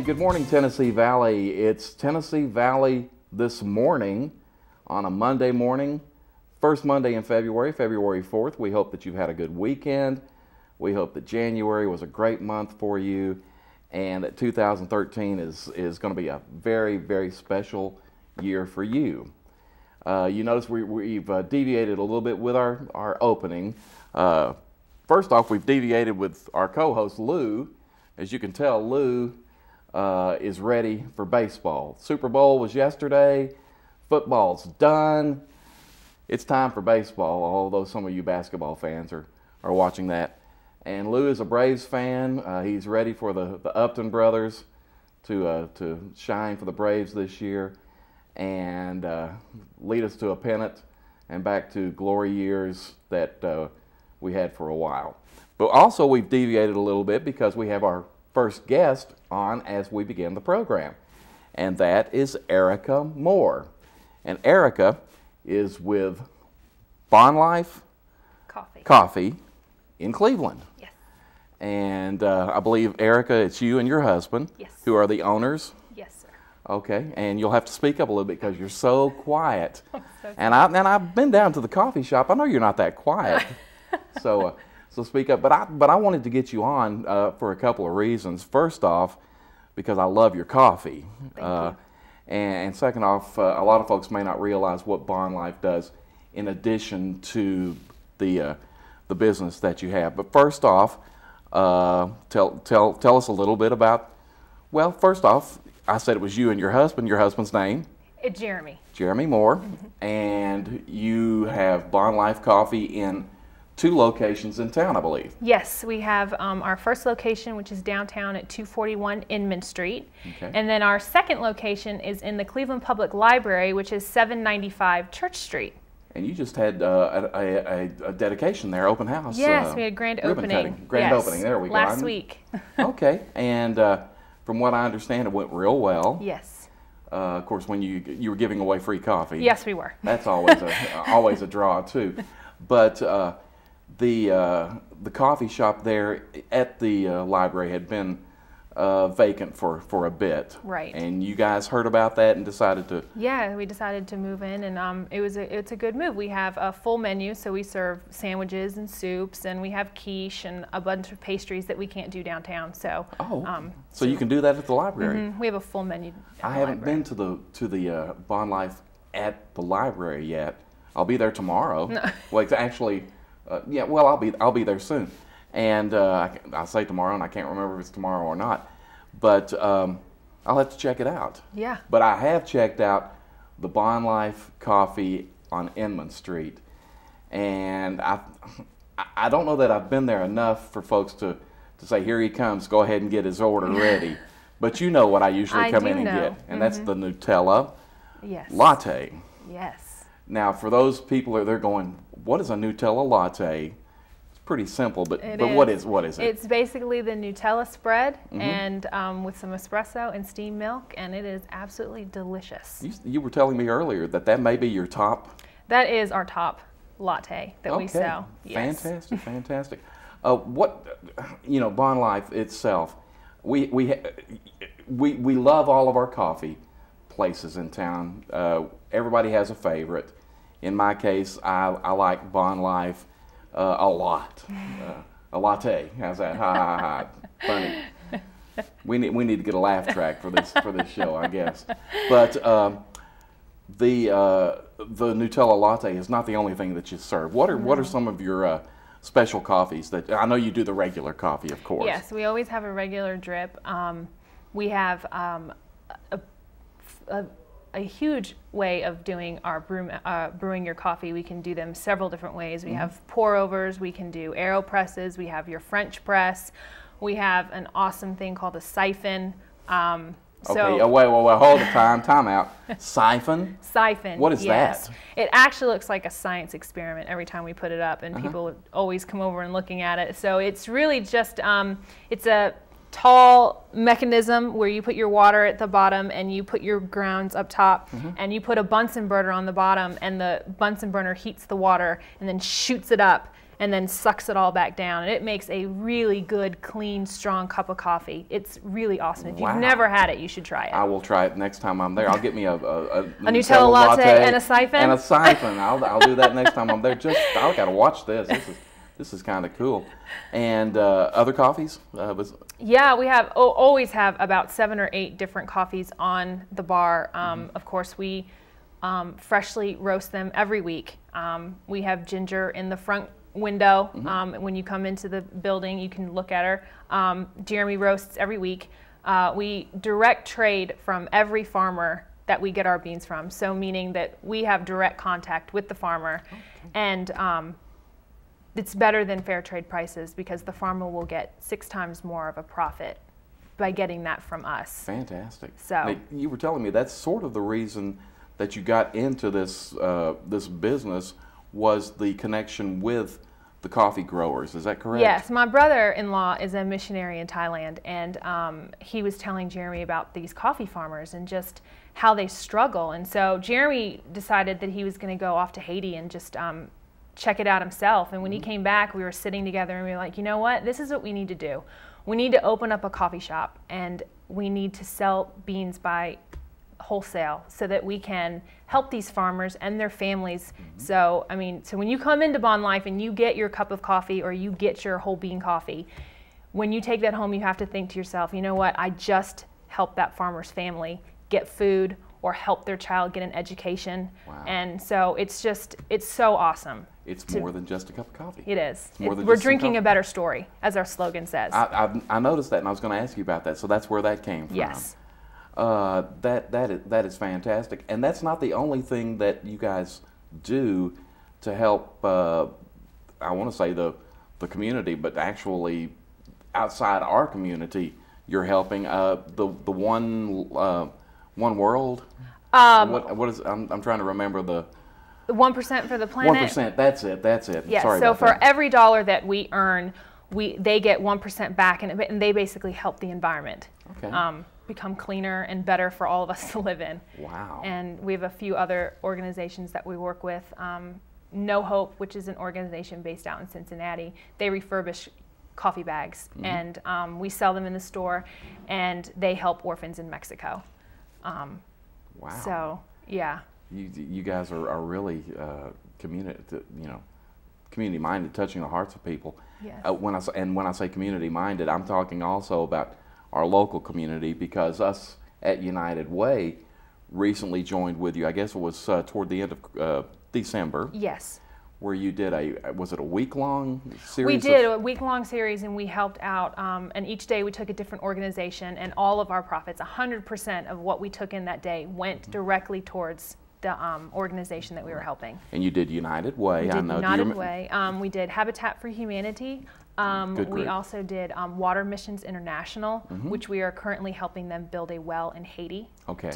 And good morning, Tennessee Valley. It's Tennessee Valley this morning on a Monday morning, first Monday in February, February 4th. We hope that you've had a good weekend. We hope that January was a great month for you and that 2013 is going to be a very, very special year for you. You notice we've deviated a little bit with our opening. First off, we've deviated with our co-host, Lou. As you can tell, Lou is ready for baseball. Super Bowl was yesterday. Football's done. It's time for baseball, although some of you basketball fans are watching that. And Lou is a Braves fan. He's ready for the Upton brothers to shine for the Braves this year and lead us to a pennant and back to glory years that we had for a while. But also we've deviated a little bit because we have our first guest on as we begin the program, and that is Erica Moore. And Erica is with Bond Life Coffee in Cleveland. Yes. And I believe, Erica, it's you and your husband who are the owners. Yes, sir. Okay, and you'll have to speak up a little bit because you're so quiet. And I've been down to the coffee shop. I know you're not that quiet. So speak up. But I wanted to get you on for a couple of reasons. First off, because I love your coffee. Thank you. And second off, a lot of folks may not realize what Bond Life does in addition to the business that you have. But first off, tell us a little bit about. Well, first off, I said it was you and your husband. Your husband's name? Jeremy. Jeremy Moore. And you have Bond Life Coffee in 2 locations in town, I believe. Yes, we have our first location, which is downtown at 241 Inman Street. Okay. And then our second location is in the Cleveland Public Library, which is 795 Church Street. And you just had a dedication there, open house. Yes, we had grand opening. Grand opening, there we go. Last week. Okay, and from what I understand, it went real well. Yes. Of course, when you were giving away free coffee. Yes, we were. That's always a draw too. But the coffee shop there at the library had been vacant for a bit. Right. And you guys heard about that and decided to. Yeah, we decided to move in, and it's a good move. We have a full menu, so we serve sandwiches and soups, and we have quiche and a bunch of pastries that we can't do downtown. So. So you can do that at the library. We have a full menu. I haven't been to the Bond Life at the library yet. I'll be there tomorrow. No. Well, actually, yeah. Well, I'll be there soon. And I say tomorrow, and I can't remember if it's tomorrow or not. But I'll have to check it out. Yeah. But I have checked out the Bond Life Coffee on Inman Street. And I don't know that I've been there enough for folks to say, here he comes, go ahead and get his order ready. But you know what I usually come in and get. And that's the Nutella latte. Yes. Now, for those people that they're going, what is a Nutella latte? Pretty simple, but what is it? It's basically the Nutella spread and with some espresso and steamed milk, and it is absolutely delicious. You were telling me earlier that may be your top. That is our top latte that we sell. Yes. Fantastic, fantastic. Bond Life itself, we love all of our coffee places in town. Everybody has a favorite. In my case, I like Bond Life. A lot. A latte. How's that? Ha ha ha. Funny. We need to get a laugh track for this show, I guess. But the Nutella latte is not the only thing that you serve. What are some of your special coffees that I know you do the regular coffee, of course? Yes, we always have a regular drip. We have a huge way of doing our brewing your coffee. We can do them several different ways. We have pour overs, we can do AeroPresses, we have your French press, we have an awesome thing called a siphon. Okay, wait, hold the time out. Siphon? Siphon. What is that? It actually looks like a science experiment every time we put it up, and people always come over and looking at it. So it's really just, it's a tall mechanism where you put your water at the bottom and you put your grounds up top, and you put a Bunsen burner on the bottom, and the Bunsen burner heats the water and then shoots it up, and then sucks it all back down. And it makes a really good, clean, strong cup of coffee. It's really awesome. If you've never had it, you should try it. I will try it next time I'm there. I'll get me a Nutella latte and a siphon. And a siphon. I'll do that next time I'm there. I got to watch this. This is kind of cool. And other coffees? Yeah, we always have about 7 or 8 different coffees on the bar. Of course, we freshly roast them every week. We have ginger in the front window. When you come into the building, you can look at her. Jeremy roasts every week. We direct trade from every farmer that we get our beans from. So meaning that we have direct contact with the farmer. And it's better than fair trade prices because the farmer will get 6 times more of a profit by getting that from us. Fantastic. So you were telling me that's sort of the reason that you got into this this business was the connection with the coffee growers. Is that correct? Yes. My brother-in-law is a missionary in Thailand, and he was telling Jeremy about these coffee farmers and just how they struggle. And so Jeremy decided that he was going to go off to Haiti and just check it out himself. And when he came back, we were sitting together and we were like, you know what, this is what we need to do. We need to open up a coffee shop and we need to sell beans by wholesale so that we can help these farmers and their families. So when you come into Bond Life and you get your cup of coffee or you get your whole bean coffee, when you take that home, you have to think to yourself, you know what, I just helped that farmer's family get food or help their child get an education. Wow. And so it's so awesome. It's more than just a cup of coffee. It is. We're drinking a better story, as our slogan says. I noticed that, and I was going to ask you about that. So that's where that came from. Yes. That is fantastic. And that's not the only thing that you guys do to help, I want to say the community, but actually outside our community, you're helping the One World. What is? I'm trying to remember the 1% for the planet. 1%. That's it. Yes. Sorry So about for that. every dollar that we earn, they get 1% back, and they basically help the environment become cleaner and better for all of us to live in. Wow. And we have a few other organizations that we work with. No Hope, which is an organization based out in Cincinnati, they refurbish coffee bags, and we sell them in the store, and they help orphans in Mexico. Wow. So yeah. You guys are really community minded, touching the hearts of people. Yes. When I say community minded, I'm talking also about our local community, because us at United Way recently joined with you. I guess it was toward the end of December. Yes. Where you did was it a week-long series? We did a week-long series, and we helped out, and each day we took a different organization, and all of our profits, 100% of what we took in that day went directly towards the organization that we were helping. And you did United Way. We did I know. United Way. We did Habitat for Humanity. Good We group. also did Water Missions International, which we are currently helping them build a well in Haiti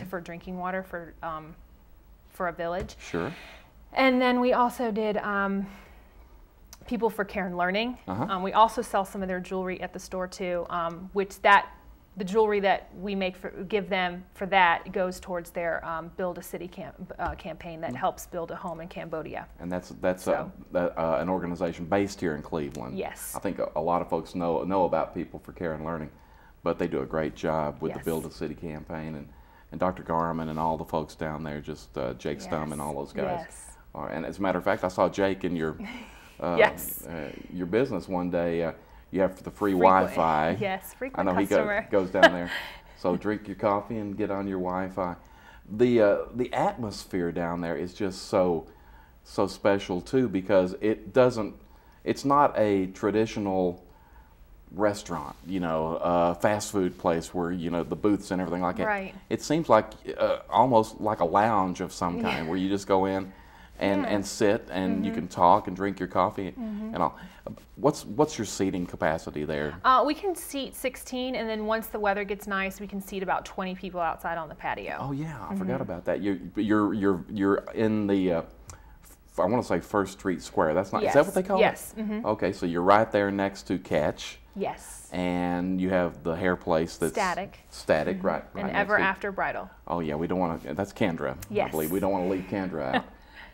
for drinking water for a village. Sure. And then we also did People for Care and Learning. We also sell some of their jewelry at the store too, the jewelry that we give them for that goes towards their Build a City campaign that helps build a home in Cambodia. And that's an organization based here in Cleveland. Yes. I think a lot of folks know about People for Care and Learning, but they do a great job with the Build a City campaign, and Dr. Garman and all the folks down there, just Jake Stum and all those guys. Yes. And as a matter of fact, I saw Jake in your your business one day. You have the free Wi-Fi. Yes, frequent I know customer. he goes down there. So drink your coffee and get on your Wi-Fi. The atmosphere down there is just so special too, because it's not a traditional restaurant, fast food place where the booths and everything like that. Right. It seems like almost like a lounge of some kind where you just go in and sit and you can talk and drink your coffee and all. What's your seating capacity there? We can seat 16, and then once the weather gets nice, we can seat about 20 people outside on the patio. Oh yeah, I forgot about that. You're in the I want to say First Street Square. That's not. Yes. Is that what they call Yes. it? Yes. Okay, so you're right there next to Catch. Yes. And you have the hair place that's Static, right? And Ever After Bridal. Oh yeah, we don't want to. That's Kendra. Yes. I believe we don't want to leave Kendra out.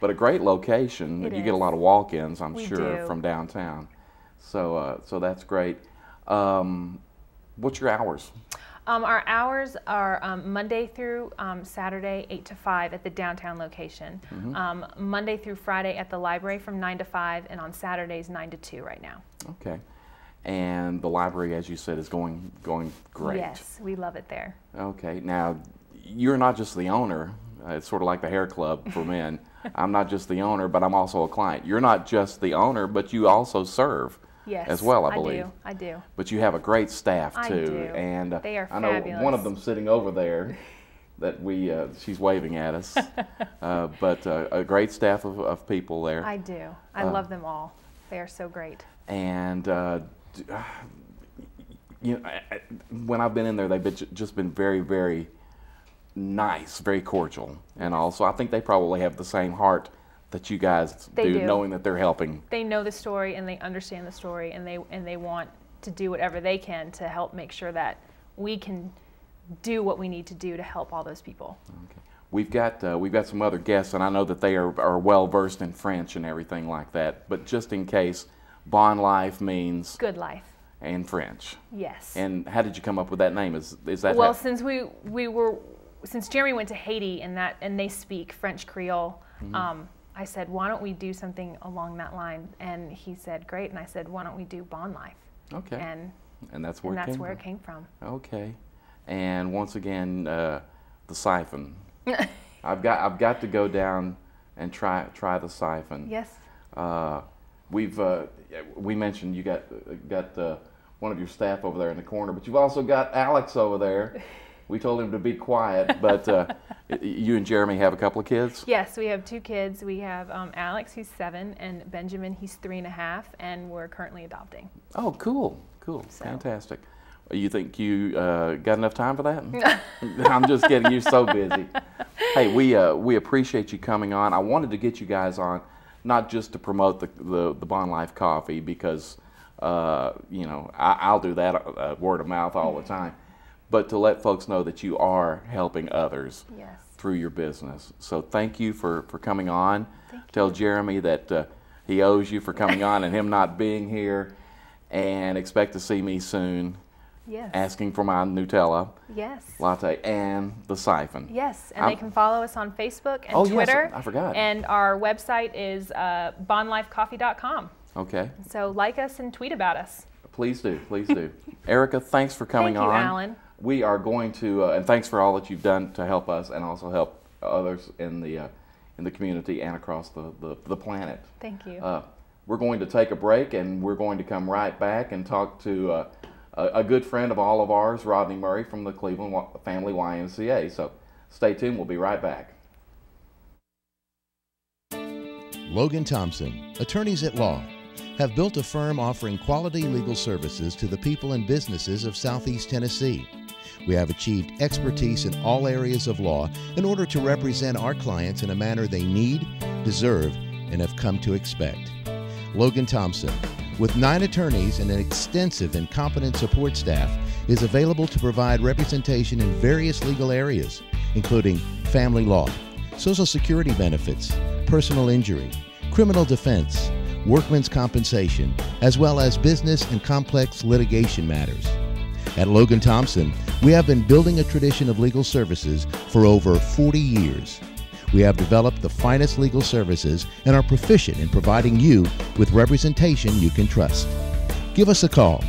but a great location. It You is. get a lot of walk-ins, I'm We sure, do. from downtown. So that's great. What's your hours? Our hours are Monday through Saturday, 8 to 5 at the downtown location. Monday through Friday at the library from 9 to 5, and on Saturdays 9 to 2 right now. Okay. And the library, as you said, is going great. Yes, we love it there. Okay. Now, you're not just the owner. It's sort of like the hair club for men. I'm not just the owner, but I'm also a client. You're not just the owner, but you also serve. Yes, as well, I believe. I do. But you have a great staff too, I do. and They are I know fabulous. one of them sitting over there that she's waving at us. But a great staff of people there. I do. I love them all. They are so great. And you know, when I've been in there, they've just been very, very nice, very cordial, and also I think they probably have the same heart that you guys do, knowing that they're helping. They know the story and they understand the story, and they want to do whatever they can to help make sure that we can do what we need to do to help all those people. Okay. We've got some other guests, and I know that they are well versed in French and everything like that. But just in case, Bon Life means good life in French. Yes. And how did you come up with that name? Is that well? Since Jeremy went to Haiti and they speak French Creole. I said, why don't we do something along that line? And he said, great. And I said, why don't we do Bon Life? Okay. And that's where it came from. Okay. And once again, the siphon. I've got to go down and try the siphon. Yes. We mentioned you got one of your staff over there in the corner, but you've also got Alex over there. We told him to be quiet, but you and Jeremy have a couple of kids? Yes, we have 2 kids. We have Alex, who's 7, and Benjamin, he's 3.5, and we're currently adopting. Oh, cool. So. Fantastic. You think you got enough time for that? I'm just kidding. You're so busy. Hey, we appreciate you coming on. I wanted to get you guys on, not just to promote the Bon Life coffee, because you know, I'll do that word of mouth all the time, but to let folks know that you are helping others through your business. So thank you for coming on. Tell Jeremy that he owes you for coming on and him not being here, and expect to see me soon. Yes. Asking for my Nutella latte and the siphon. Yes, and they can follow us on Facebook and Twitter. Yes, I forgot. And our website is bonlifecoffee.com. Okay. So like us and tweet about us. Please do. Erica, thanks for coming on. Thank you, Alan. We are going to, and thanks for all that you've done to help us and also help others in the community and across the planet. Thank you. We're going to take a break, and we're going to come right back and talk to a good friend of all of ours, Rodney Murray from the Cleveland Family YMCA. So stay tuned. We'll be right back. Logan Thompson, attorneys at law, have built a firm offering quality legal services to the people and businesses of Southeast Tennessee. We have achieved expertise in all areas of law in order to represent our clients in a manner they need, deserve, and have come to expect. Logan Thompson, with 9 attorneys and an extensive and competent support staff, is available to provide representation in various legal areas, including family law, Social Security benefits, personal injury, criminal defense, workmen's compensation, as well as business and complex litigation matters. At Logan Thompson, we have been building a tradition of legal services for over 40 years. We have developed the finest legal services and are proficient in providing you with representation you can trust. Give us a call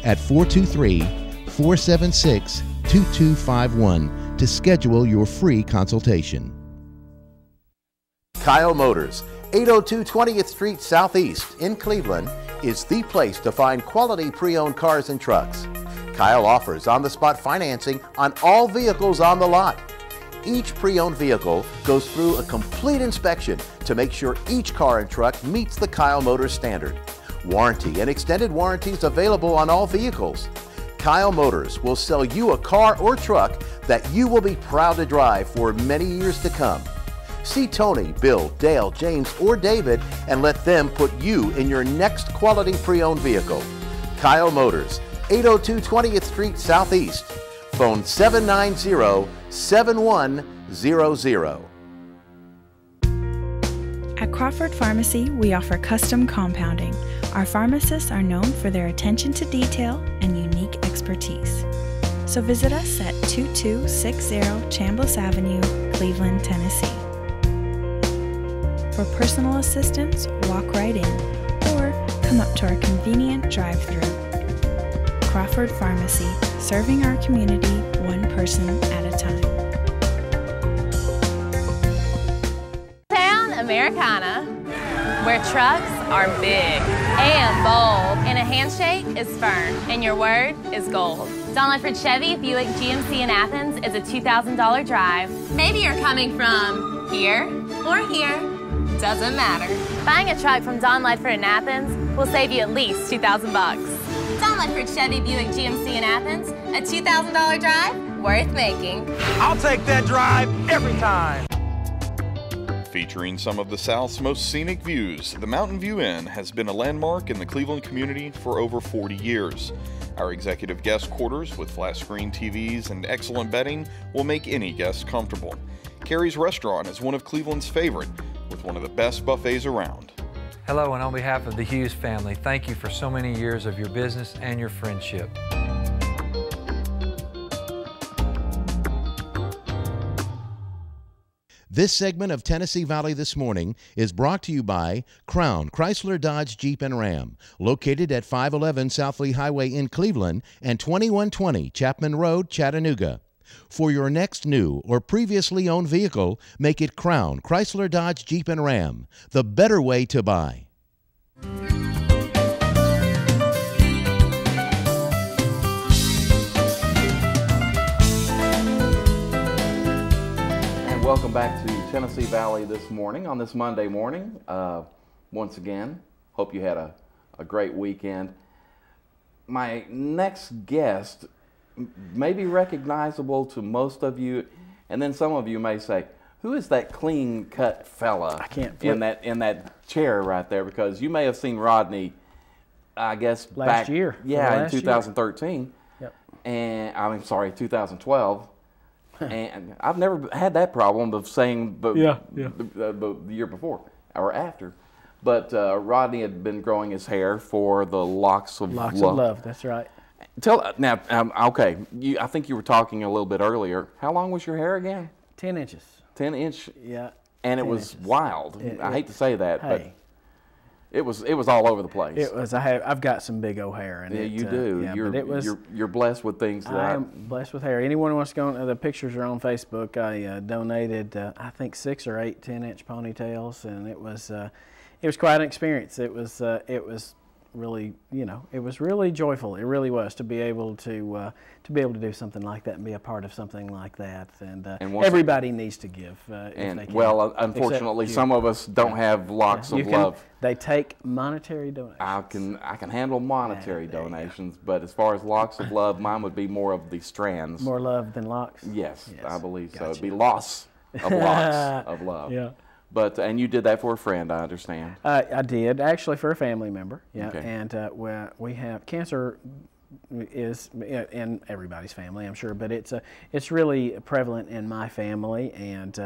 at 423-476-2251 to schedule your free consultation. Kyle Motors, 802 20th Street Southeast in Cleveland, is the place to find quality pre-owned cars and trucks. Kyle offers on-the-spot financing on all vehicles on the lot. Each pre-owned vehicle goes through a complete inspection to make sure each car and truck meets the Kyle Motors standard. Warranty and extended warranties available on all vehicles. Kyle Motors will sell you a car or truck that you will be proud to drive for many years to come. See Tony, Bill, Dale, James, or David and let them put you in your next quality pre-owned vehicle. Kyle Motors, 802 20th Street Southeast. Phone 790-7100. At Crawford Pharmacy, we offer custom compounding. Our pharmacists are known for their attention to detail and unique expertise. So visit us at 2260 Chambliss Avenue, Cleveland, Tennessee. For personal assistance, walk right in or come up to our convenient drive-thru. Crawford Pharmacy, serving our community one person at a time. Americana, where trucks are big and bold, and a handshake is firm, and your word is gold. Don Ledford Chevy Buick GMC in Athens is a $2,000 drive. Maybe you're coming from here or here, doesn't matter. Buying a truck from Don Ledford in Athens will save you at least $2,000 bucks. Don Ledford Chevy Buick GMC in Athens, a $2,000 drive worth making. I'll take that drive every time. Featuring some of the South's most scenic views, the Mountain View Inn has been a landmark in the Cleveland community for over 40 years. Our executive guest quarters with flat-screen TVs and excellent bedding will make any guest comfortable. Carrie's Restaurant is one of Cleveland's favorite, with one of the best buffets around. Hello, and on behalf of the Hughes family, thank you for so many years of your business and your friendship. This segment of Tennessee Valley This Morning is brought to you by Crown Chrysler Dodge Jeep and Ram, located at 511 South Lee Highway in Cleveland and 2120 Chapman Road, Chattanooga. For your next new or previously owned vehicle, make it Crown Chrysler Dodge Jeep and Ram, the better way to buy. Welcome back to Tennessee Valley This Morning on this Monday morning. Once again, hope you had a great weekend. My next guest may be recognizable to most of you, and then some of you may say, who is that clean-cut fella in that chair right there? Because you may have seen Rodney, I guess, last year. Yeah, in 2013. Yep. And I'm sorry, 2012. And I've never had that problem of saying the year before or after. But Rodney had been growing his hair for the Locks of Love. Locks of Love, that's right. Now, okay, I think you were talking a little bit earlier. How long was your hair again? 10 inches. 10 inch? Yeah. And it was wild. I hate to say that, hey. but it was all over the place. It was. I've got some big old hair, and yeah, you do. Yeah, you're blessed with things. I'm blessed with hair. Anyone who wants to go on, the pictures are on Facebook. I donated, I think 6 or 8 10-inch ponytails, and it was quite an experience. It was really, it was really joyful. It really was to be able to do something like that and be a part of something like that. And everybody needs to give if they can. Well, unfortunately, some of us don't have Locks of Love. They take monetary donations. I can handle monetary donations, but as far as Locks of Love, mine would be more of the strands. More love than locks. Yes, I believe so. It'd be loss of locks of love. Yeah. But and you did that for a friend, I understand. I did, actually, for a family member. Yeah, okay. And we have cancer is in everybody's family, I'm sure, but it's really prevalent in my family, and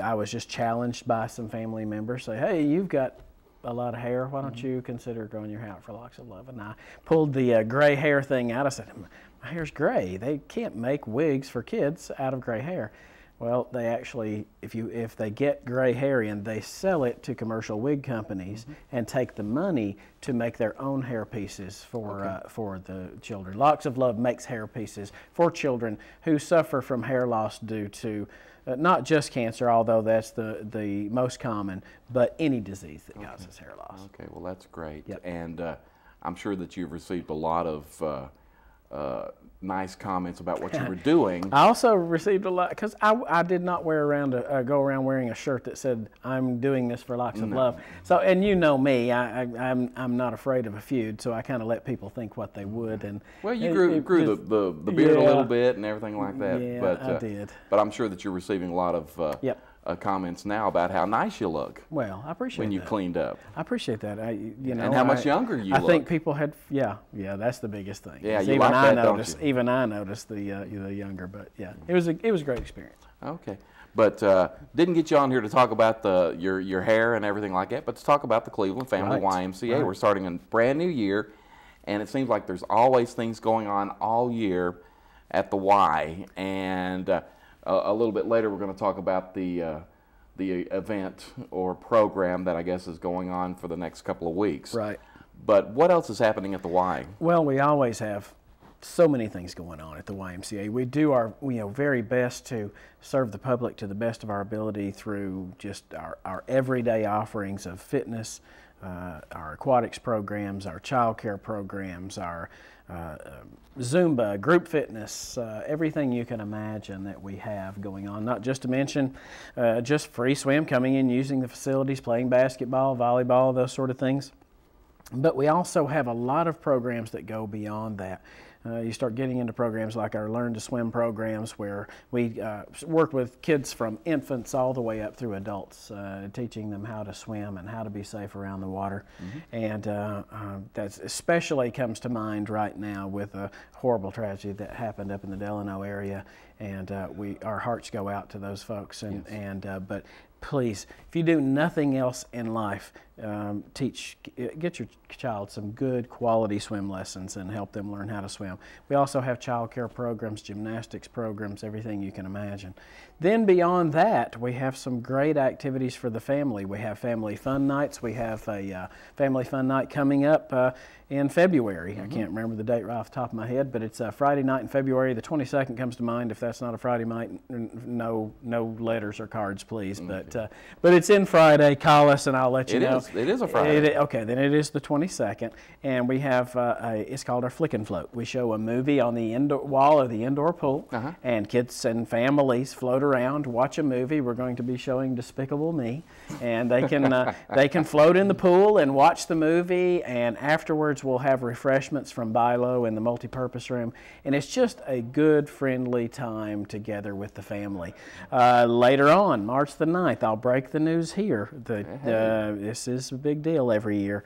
I was just challenged by some family members. Say, hey, you've got a lot of hair. Why don't you consider growing your hair out for Locks of Love? And I pulled the gray hair thing out. I said, my hair's gray. They can't make wigs for kids out of gray hair. Well, they actually, if they get gray hair in, they sell it to commercial wig companies and take the money to make their own hair pieces for the children. Locks of Love makes hair pieces for children who suffer from hair loss due to not just cancer, although that's the most common, but any disease that causes hair loss. Okay, well that's great. Yep. And I'm sure that you've received a lot of nice comments about what you were doing. I also received a lot, because I did not go around wearing a shirt that said, I'm doing this for Locks of Love. So, and you know me, I'm not afraid of a feud, so I kind of let people think what they would. And well, you grew the beard a little bit and everything like that. Yeah, but, I did. But I'm sure that you're receiving a lot of comments now about how nice you look. Well, I appreciate when you cleaned up. I appreciate that. And how much younger you look. I think people had, that's the biggest thing. Yeah, you like that, don't you? Even I noticed the younger, but yeah, it was a great experience. Okay, But didn't get you on here to talk about your hair and everything like that, but to talk about the Cleveland Family YMCA. Right. We're starting a brand new year, and it seems like there's always things going on all year at the Y. And a little bit later, we're going to talk about the event or program that I guess is going on for the next couple of weeks. Right. But what else is happening at the Y? Well, we always have so many things going on at the YMCA. We do our very best to serve the public to the best of our ability through just our everyday offerings of fitness, our aquatics programs, our child care programs, our Zumba, group fitness, everything you can imagine that we have going on. Not just to mention just free swim, coming in, using the facilities, playing basketball, volleyball, those sort of things. But we also have a lot of programs that go beyond that. You start getting into programs like our Learn to Swim programs, where we work with kids from infants all the way up through adults, teaching them how to swim and how to be safe around the water. And that especially comes to mind right now with a horrible tragedy that happened up in the Delano area. And our hearts go out to those folks. But please, if you do nothing else in life, get your child some good quality swim lessons and help them learn how to swim. We also have child care programs, gymnastics programs, everything you can imagine. Then beyond that, we have some great activities for the family. We have family fun nights. We have a family fun night coming up in February. I can't remember the date right off the top of my head, but it's a Friday night in February. The 22nd comes to mind. If that's not a Friday night, no letters or cards, please. But it's in Friday. Call us and I'll let you know. It is a Friday. Okay, then it is the 22nd, and we have it's called our Flick and Float. We show a movie on the indoor wall of the indoor pool, and kids and families float around, watch a movie. We're going to be showing Despicable Me, and they can float in the pool and watch the movie, and afterwards we'll have refreshments from Bilo in the multi-purpose room, and it's just a good, friendly time together with the family. Later on, March the 9th, I'll break the news here. This is a big deal every year.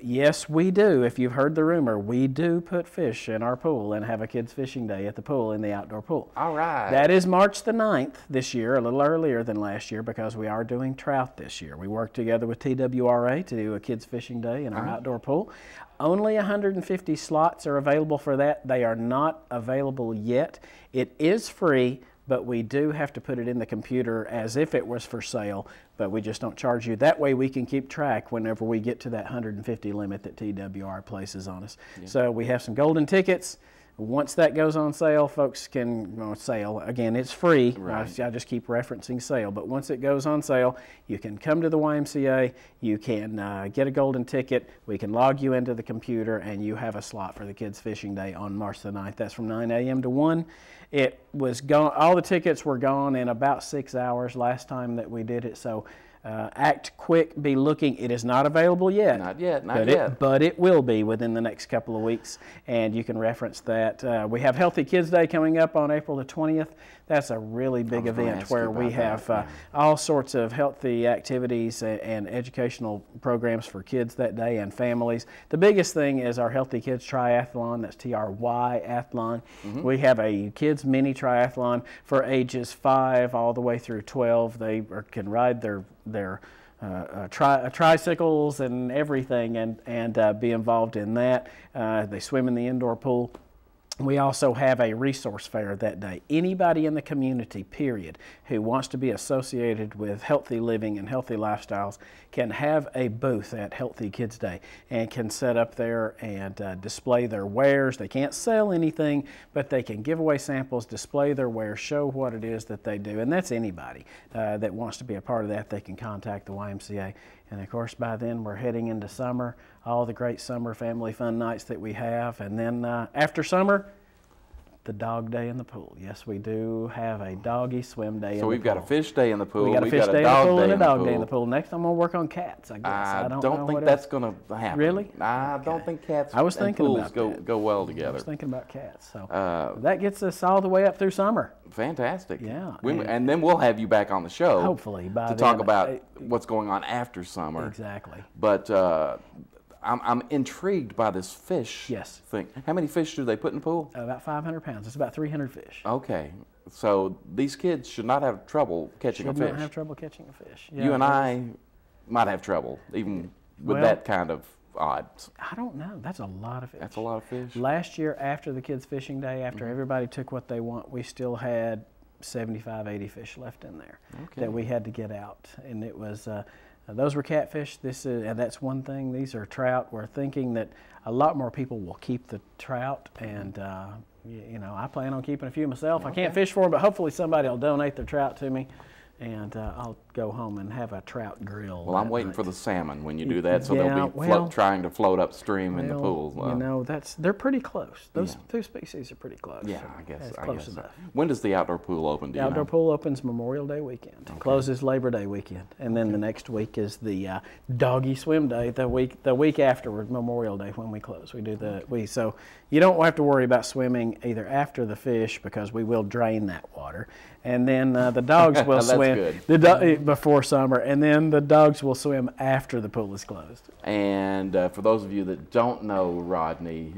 Yes, we do. If you've heard the rumor, we do put fish in our pool and have a kids' fishing day at the pool in the outdoor pool. All right. That is March the 9th this year, a little earlier than last year because we are doing trout this year. We work together with TWRA to do a kids' fishing day in our outdoor pool. Only 150 slots are available for that. They are not available yet. It is free, but we do have to put it in the computer as if it was for sale, but we just don't charge you. That way we can keep track whenever we get to that 150 limit that TWR places on us. So we have some golden tickets. Once that goes on sale, folks can, sale, again, it's free. Right. I just keep referencing sale, but once it goes on sale, you can come to the YMCA, you can get a golden ticket, we can log you into the computer, and you have a slot for the kids' fishing day on March the 9th. That's from 9 a.m. to 1. It was gone, all the tickets were gone in about 6 hours last time that we did it, so act quick, be looking. It is not available yet. Not yet. But it will be within the next couple of weeks, and you can reference that. We have Healthy Kids Day coming up on April the 20th. That's a really big event where we have all sorts of healthy activities and educational programs for kids that day and families. The biggest thing is our Healthy Kids Triathlon. That's TRY-athlon. We have a kids mini triathlon for ages 5 all the way through 12. They can ride their tricycles and everything and be involved in that. They swim in the indoor pool. We also have a resource fair that day. Anybody in the community, period, who wants to be associated with healthy living and healthy lifestyles can have a booth at Healthy Kids Day and can set up there and display their wares. They can't sell anything, but they can give away samples, display their wares, show what it is that they do. And that's anybody that wants to be a part of that. They can contact the YMCA. And of course, by then we're heading into summer, all the great summer family fun nights that we have. And then after summer, the dog day in the pool. Yes, we do have a doggy swim day in the pool. So we've got a fish day in the pool. We got a fish day in the pool and a dog day in the pool. Next, I'm going to work on cats, I guess. I don't think that's going to happen. Really? I don't think cats and pools go well together. I was thinking about cats. So that gets us all the way up through summer. Fantastic. Yeah. And then we'll have you back on the show. Hopefully. To talk about what's going on after summer. Exactly. But I'm intrigued by this fish thing. How many fish do they put in the pool? About 500 pounds. It's about 300 fish. Okay. So these kids should not have trouble catching a fish. Should not have trouble catching a fish. Yeah, you and I might have trouble, even with that kind of odds. I don't know. That's a lot of fish. That's a lot of fish. Last year, after the kids' fishing day, after everybody took what they want, we still had 75, 80 fish left in there that we had to get out. And it was, those were catfish. And that's one thing. These are trout. We're thinking that a lot more people will keep the trout, and you know, I plan on keeping a few myself. I can't fish for them, but hopefully somebody will donate their trout to me, and I'll go home and have a trout grill. Well, I'm waiting for the salmon when you do that, so they'll be trying to float upstream in the pools. You know, they're pretty close. Those two species are pretty close. Yeah, I guess. That's close enough. When does the outdoor pool open? The outdoor pool opens Memorial Day weekend. Closes Labor Day weekend, and then the next week is the doggy swim day. The week afterward, Memorial Day, when we close. We do so you don't have to worry about swimming either after the fish, because we will drain that water, and then the dogs will swim before summer, and then the dogs will swim after the pool is closed. And for those of you that don't know Rodney,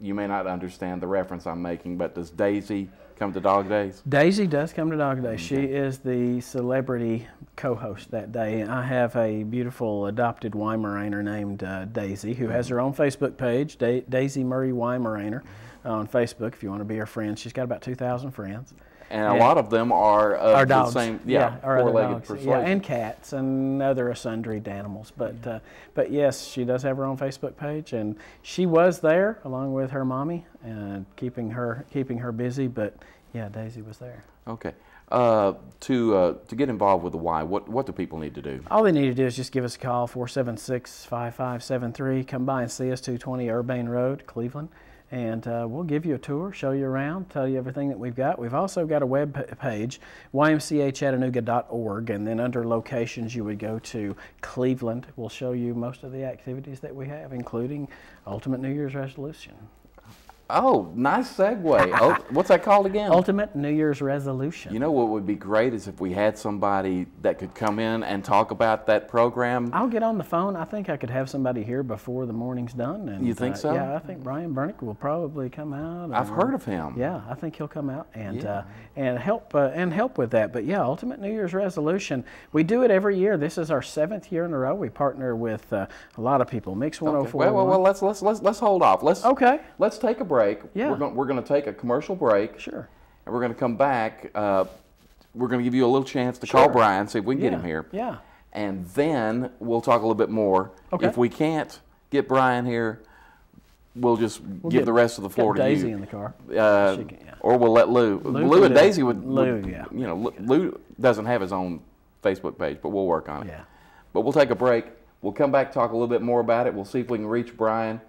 you may not understand the reference I'm making, but does Daisy come to Dog Days? Daisy does come to Dog Days. She is the celebrity co-host that day. I have a beautiful adopted Weimaraner named Daisy, who has her own Facebook page, Daisy Murray Weimaraner, on Facebook if you want to be her friend. She's got about 2,000 friends. And a lot of them are dogs. The same, or four-legged persuasion. Yeah, and cats and other sundry animals. But yes, she does have her own Facebook page, and she was there along with her mommy, and keeping her busy. But yeah, Daisy was there. Okay. To get involved with the Y, what do people need to do? All they need to do is just give us a call, 476-5573. Come by and see us, 220 Urbane Road, Cleveland. And we'll give you a tour, show you around, tell you everything that we've got. We've also got a web page, ymcachattanooga.org, and then under locations you would go to Cleveland. We'll show you most of the activities that we have, including Ultimate New Year's Resolution. Oh, nice segue. Oh, what's that called again? Ultimate New Year's Resolution. You know what would be great is if we had somebody that could come in and talk about that program. I'll get on the phone. I think I could have somebody here before the morning's done. And, you think so? Yeah, I think Brian Bernick will probably come out. I've heard of him. Yeah, I think he'll come out and help with that. But yeah, Ultimate New Year's Resolution. We do it every year. This is our 7th year in a row. We partner with a lot of people. Mix 104. Okay. Well, let's hold off. Let's take a break. Yeah. We're going to take a commercial break. Sure. And we're going to come back. We're going to give you a little chance to call Brian, see if we can get him here. Yeah. And then we'll talk a little bit more. Okay. If we can't get Brian here, we'll give the rest of the floor to you. Daisy in the car. Or we'll let Lou. Lou and Daisy would. Lou, yeah. You know, Lou doesn't have his own Facebook page, but we'll work on it. Yeah. But we'll take a break. We'll come back, talk a little bit more about it. We'll see if we can reach Brian,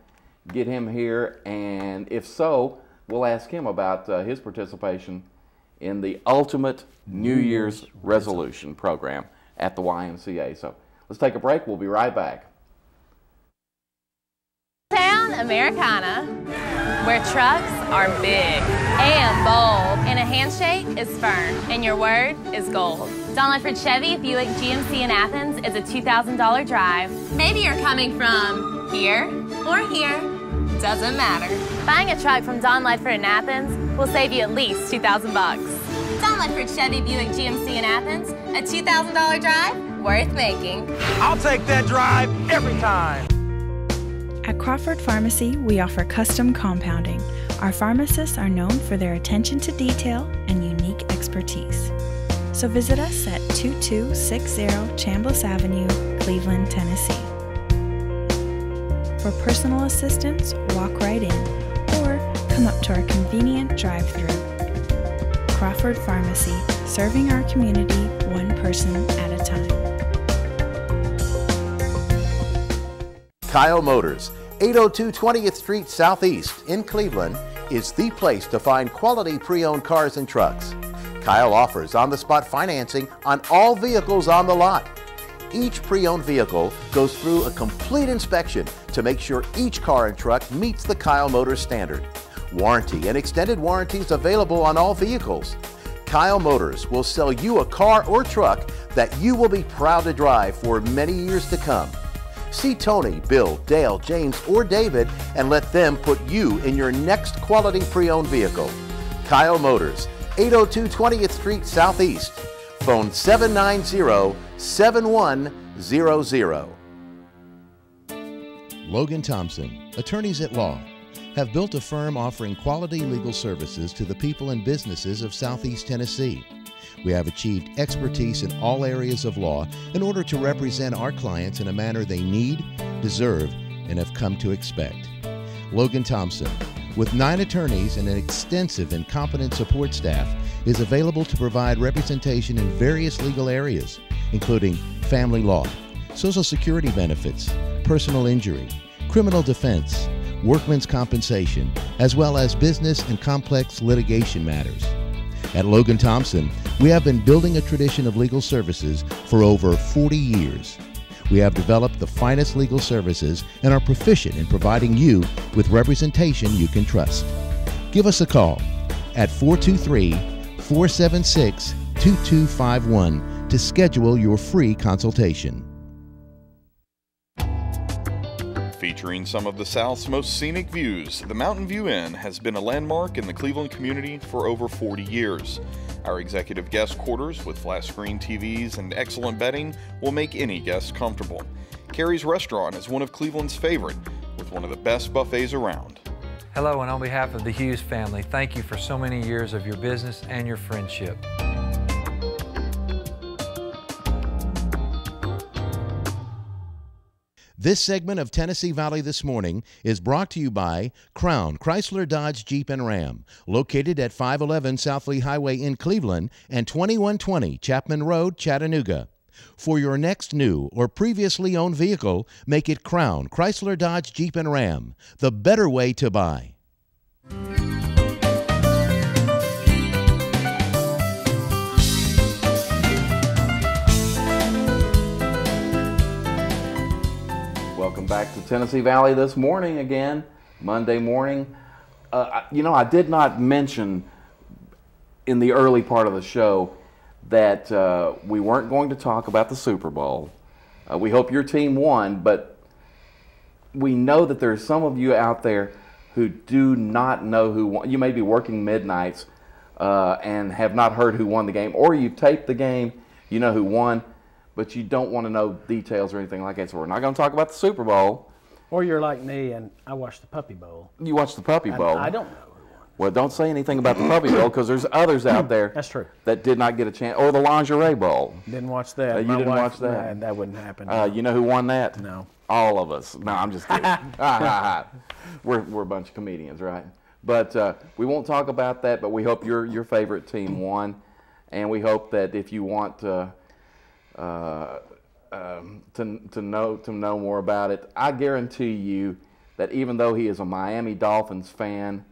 get him here, and if so, we'll ask him about his participation in the Ultimate New Year's Resolution program at the YMCA. So let's take a break. We'll be right back. Town Americana, where trucks are big and bold, and a handshake is firm, and your word is gold. Don Ledford Chevy Buick GMC in Athens is a $2,000 drive. Maybe you're coming from here or here. Doesn't matter. Buying a truck from Don Ledford in Athens will save you at least $2,000. Don Ledford Chevy Buick GMC in Athens, a $2,000 drive worth making. I'll take that drive every time. At Crawford Pharmacy, we offer custom compounding. Our pharmacists are known for their attention to detail and unique expertise. So visit us at 2260 Chambliss Avenue, Cleveland, Tennessee. For personal assistance, walk right in or come up to our convenient drive-thru. Crawford Pharmacy, serving our community one person at a time. Kyle Motors, 802 20th Street Southeast in Cleveland, is the place to find quality pre-owned cars and trucks. Kyle offers on-the-spot financing on all vehicles on the lot. Each pre-owned vehicle goes through a complete inspection to make sure each car and truck meets the Kyle Motors standard. Warranty and extended warranties available on all vehicles. Kyle Motors will sell you a car or truck that you will be proud to drive for many years to come. See Tony, Bill, Dale, James, or David and let them put you in your next quality pre-owned vehicle. Kyle Motors, 802 20th Street Southeast. Phone 790-7100. Logan Thompson, attorneys at law, have built a firm offering quality legal services to the people and businesses of Southeast Tennessee. We have achieved expertise in all areas of law in order to represent our clients in a manner they need, deserve, and have come to expect. Logan Thompson, with 9 attorneys and an extensive and competent support staff, is available to provide representation in various legal areas, including family law, Social Security benefits, personal injury, criminal defense, workmen's compensation, as well as business and complex litigation matters. At Logan Thompson, we have been building a tradition of legal services for over 40 years. We have developed the finest legal services and are proficient in providing you with representation you can trust. Give us a call at 423-476-2251 to schedule your free consultation. Featuring some of the South's most scenic views, the Mountain View Inn has been a landmark in the Cleveland community for over 40 years. Our executive guest quarters with flat screen TVs and excellent bedding will make any guest comfortable. Carrie's Restaurant is one of Cleveland's favorite, with one of the best buffets around. Hello, and on behalf of the Hughes family, thank you for so many years of your business and your friendship. This segment of Tennessee Valley This Morning is brought to you by Crown Chrysler Dodge Jeep and Ram, located at 511 South Lee Highway in Cleveland and 2120 Chapman Road, Chattanooga. For your next new or previously owned vehicle, make it Crown Chrysler Dodge Jeep and Ram, the better way to buy. Welcome back to Tennessee Valley This Morning again, Monday morning. I did not mention in the early part of the show that we weren't going to talk about the Super Bowl. We hope your team won, but we know that there's some of you out there who do not know who won. You may be working midnights and have not heard who won the game, or you've taped the game, you know who won, but you don't want to know details or anything like that. So we're not going to talk about the Super Bowl. Or you're like me and I watched the Puppy Bowl. You watched the Puppy Bowl. I don't know who won. Well, don't say anything about the Puppy Bowl because there's others out there. That's true. That did not get a chance. Or the Lingerie Bowl. Didn't watch that. You didn't watch that. That wouldn't happen. You know who won that? No. All of us. No, I'm just kidding. We're a bunch of comedians, right? But we won't talk about that. But we hope your favorite team won, and we hope that if you want to know more about it, I guarantee you that even though he is a Miami Dolphins fan,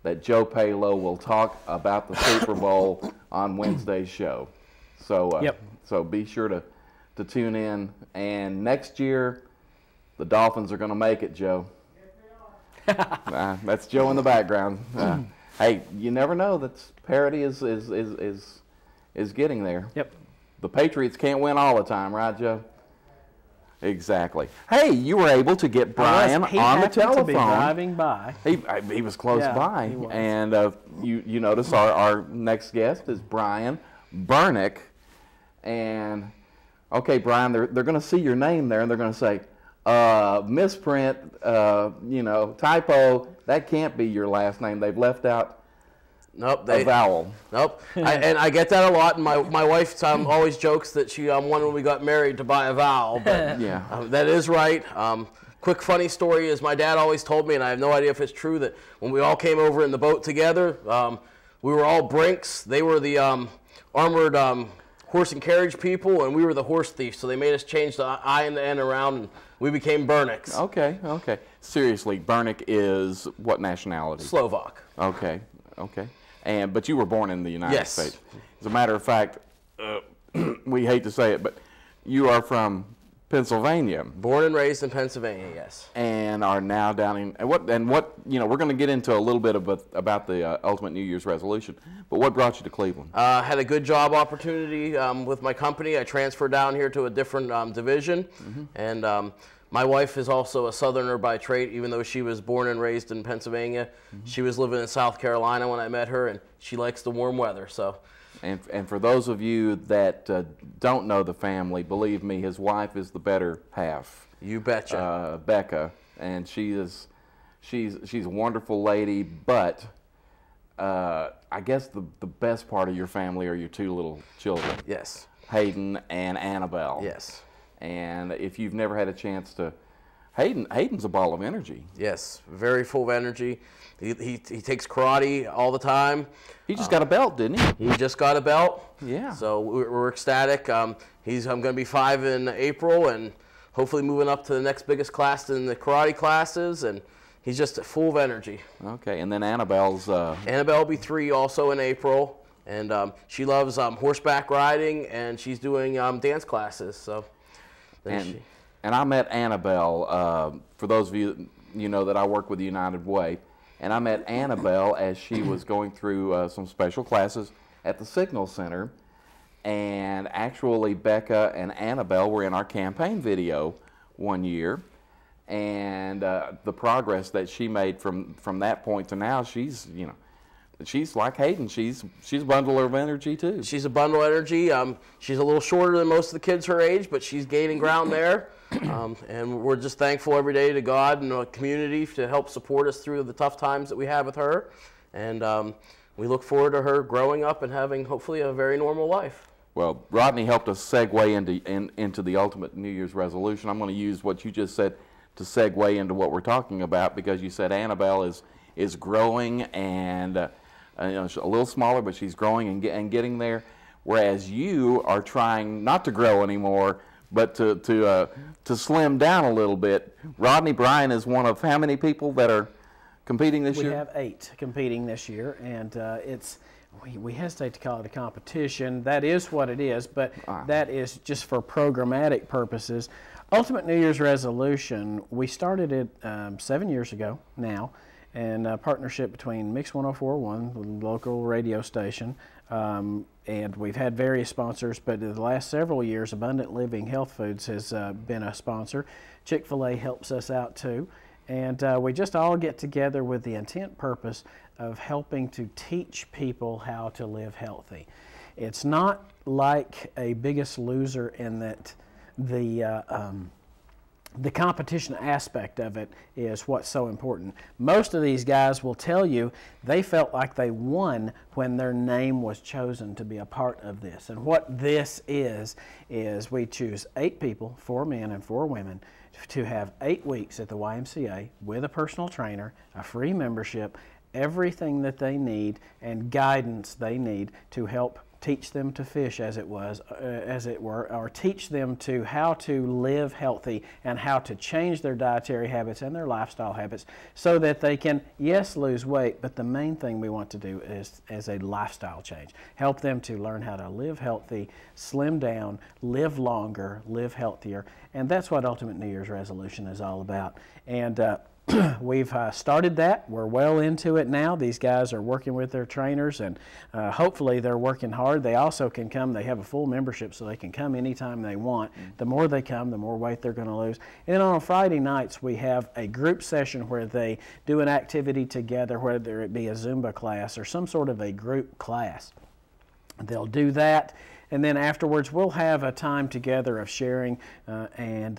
that Joe Palo will talk about the Super Bowl on Wednesday's show. So so be sure to tune in. And next year, the Dolphins are going to make it, Joe. That's Joe in the background. Hey, you never know. That's parity is getting there. Yep. The Patriots can't win all the time, right, Joe? Exactly. Hey, you were able to get Brian on the telephone. To be driving by. He was close by. He was. And you notice our next guest is Brian Burnick. And, okay, Brian, they're going to see your name there, and they're going to say, misprint, typo, that can't be your last name. They've left out a vowel. Nope. And I get that a lot. And my wife always jokes that she wanted when we got married to buy a vowel. But yeah. That is right. Quick funny story is my dad always told me, and I have no idea if it's true, that when we all came over in the boat together, we were all Brinks. They were the armored horse and carriage people, and we were the horse thieves. So they made us change the I and the N around, and we became Burnicks. Okay. Seriously, Burnick is what nationality? Slovak. Okay. But you were born in the United States. As a matter of fact, we hate to say it, but you are from Pennsylvania. Born and raised in Pennsylvania, yes. And are now down in we're going to get into a little bit about the ultimate New Year's resolution. But what brought you to Cleveland? Had a good job opportunity with my company. I transferred down here to a different division, and My wife is also a Southerner by trade, even though she was born and raised in Pennsylvania. She was living in South Carolina when I met her, and she likes the warm weather. So, and for those of you that don't know the family, believe me, his wife is the better half. You betcha. Becca, and she's a wonderful lady, but I guess the best part of your family are your two little children. Yes. Hayden and Annabelle. Yes. And if you've never had a chance to, Hayden's a ball of energy. Yes, very full of energy. He takes karate all the time. He just got a belt, didn't he? He just got a belt. Yeah. So we're ecstatic. I'm going to be 5 in April, and hopefully moving up to the next biggest class in the karate classes, and he's just full of energy. Okay, and then Annabelle will be 3 also in April, and she loves horseback riding, and she's doing dance classes. So. And I met Annabelle, for those of you that I work with the United Way, and I met Annabelle as she was going through some special classes at the Signal Center, and actually Becca and Annabelle were in our campaign video one year, and the progress that she made from that point to now, she's like Hayden. She's a bundle of energy too. She's a bundle of energy. She's a little shorter than most of the kids her age, but she's gaining ground there. And we're just thankful every day to God and the community to help support us through the tough times that we have with her. And we look forward to her growing up and having hopefully a very normal life. Well, Rodney helped us segue into the ultimate New Year's resolution. I'm going to use what you just said to segue into what we're talking about, because you said Annabelle is growing and she's a little smaller, but she's growing and getting there, whereas you are trying not to grow anymore, but to slim down a little bit. Rodney Bryan is one of how many people that are competing this year? We have 8 competing this year, and we hesitate to call it a competition. That is what it is, but that is just for programmatic purposes. Ultimate New Year's resolution, we started it 7 years ago now, and a partnership between Mix 104.1, the local radio station, and we've had various sponsors, but in the last several years, Abundant Living Health Foods has been a sponsor. Chick-fil-A helps us out too, and we just all get together with the intent purpose of helping to teach people how to live healthy. It's not like a Biggest Loser in that the competition aspect of it is what's so important. Most of these guys will tell you they felt like they won when their name was chosen to be a part of this. And what this is we choose 8 people, 4 men and 4 women, to have 8 weeks at the YMCA with a personal trainer, a free membership, everything that they need and guidance they need to help teach them to fish, as it were, or teach them to how to live healthy and how to change their dietary habits and their lifestyle habits so that they can, yes, lose weight, but the main thing we want to do is a lifestyle change. Help them to learn how to live healthy, slim down, live longer, live healthier, and that's what Ultimate New Year's Resolution is all about. And we've started that. We're well into it now. These guys are working with their trainers, and hopefully they're working hard. They also can come. They have a full membership, so they can come anytime they want. The more they come, the more weight they're going to lose. And on Friday nights, we have a group session where they do an activity together, whether it be a Zumba class or some sort of a group class. They'll do that. And then afterwards, we'll have a time together of sharing and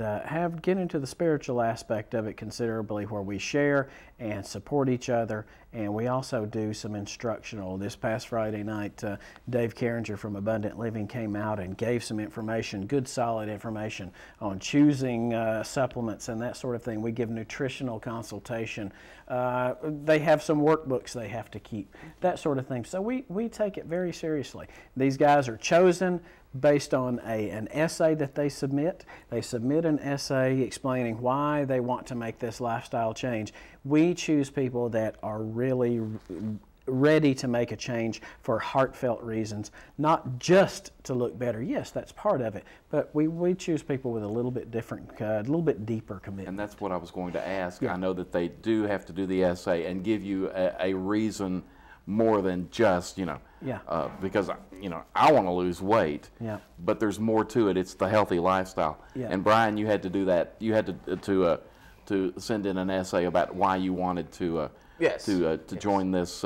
get into the spiritual aspect of it considerably, where we share and support each other. And we also do some instructional. This past Friday night, Dave Carringer from Abundant Living came out and gave some information, good solid information on choosing supplements and that sort of thing. We give nutritional consultation. They have some workbooks they have to keep, that sort of thing. So we take it very seriously. These guys are chosen based on an essay that they submit. They submit an essay explaining why they want to make this lifestyle change. We choose people that are really ready to make a change for heartfelt reasons, not just to look better. Yes, that's part of it, but we choose people with a little bit different, a little bit deeper commitment. And that's what I was going to ask. Yeah. I know that they do have to do the essay and give you a reason more than just, you know, Yeah. because, you know, I want to lose weight, Yeah. but there's more to it. It's the healthy lifestyle. Yeah. And Brian, you had to do that. You had to send in an essay about why you wanted to Yes. to join this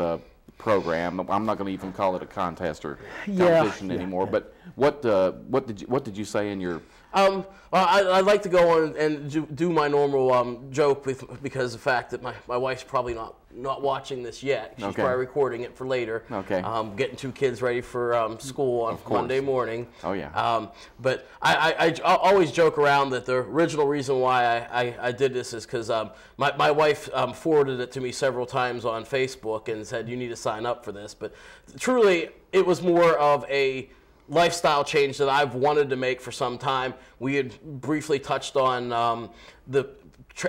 program. I'm not going to even call it a contest or Yeah. competition anymore. But what did you say in your? I'd like to go on and do my normal joke because of the fact that my wife's probably not watching this yet. She's Okay. probably recording it for later. Okay. Getting 2 kids ready for school on Monday morning. Oh, yeah. But I always joke around that the original reason why I did this is because my wife forwarded it to me several times on Facebook and said, you need to sign up for this. But truly, it was more of a lifestyle change that I've wanted to make for some time. We had briefly touched on the